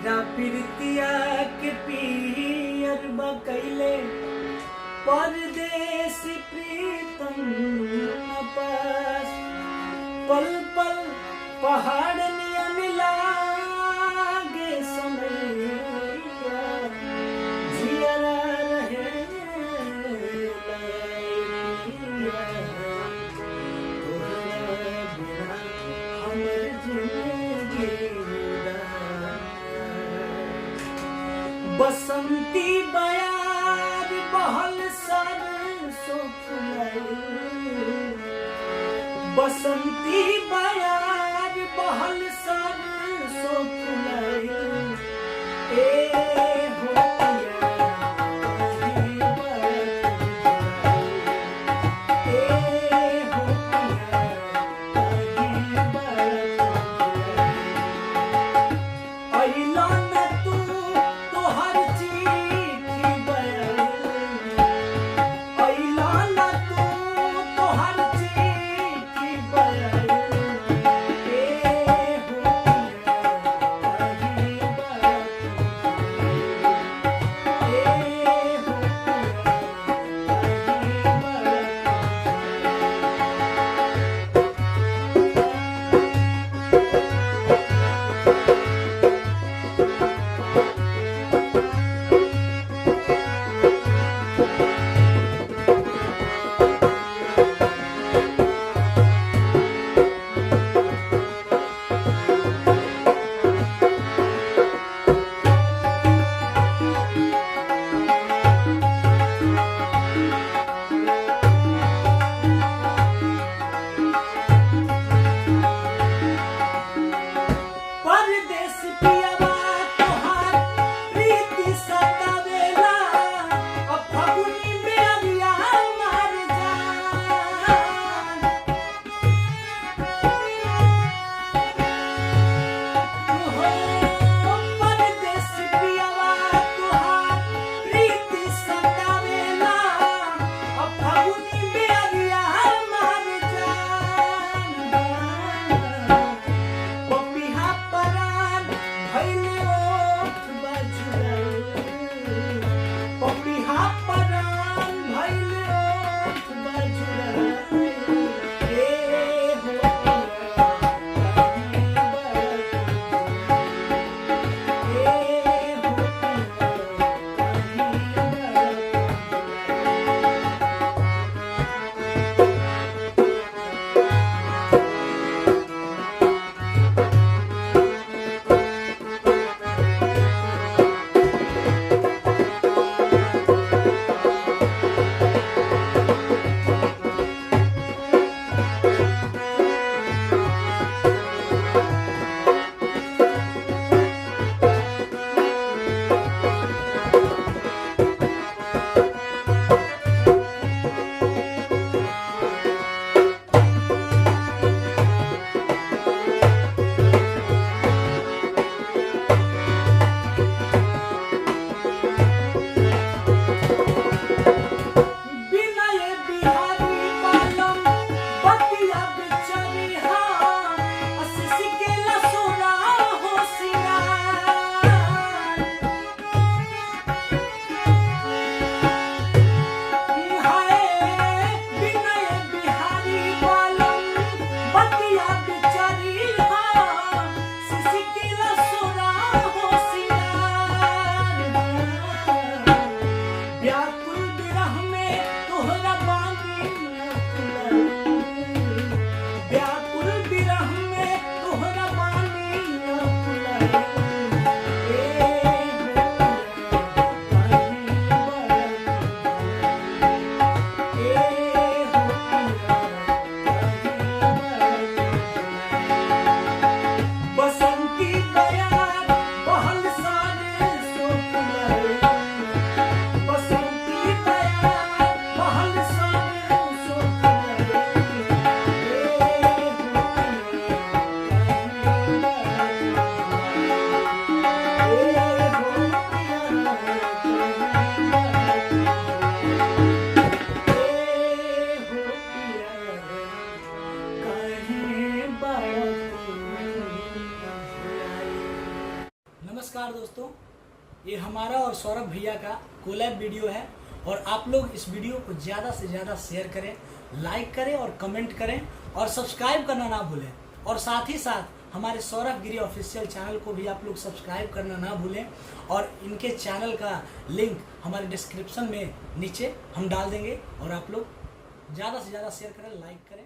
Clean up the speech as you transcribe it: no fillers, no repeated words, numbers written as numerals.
प्रीतिया के पियर बकैले परदेसी प्रीतम पास पल पल पहाड़ नियन लागे समैया जियरा रहे लैया तोहरा बिना हमर जिंदगी बसंती बयार बहल सरसों फुलाइल बसंती बयार बहल सरसों फुलाइल ए हो नमस्कार दोस्तों, ये हमारा और सौरभ भैया का कोलैब वीडियो है और आप लोग इस वीडियो को ज़्यादा से ज़्यादा शेयर करें, लाइक करें और कमेंट करें और सब्सक्राइब करना ना भूलें। और साथ ही साथ हमारे सौरभ गिरी ऑफिशियल चैनल को भी आप लोग सब्सक्राइब करना ना भूलें और इनके चैनल का लिंक हमारे डिस्क्रिप्शन में नीचे हम डाल देंगे और आप लोग ज़्यादा से ज़्यादा शेयर करें, लाइक करें।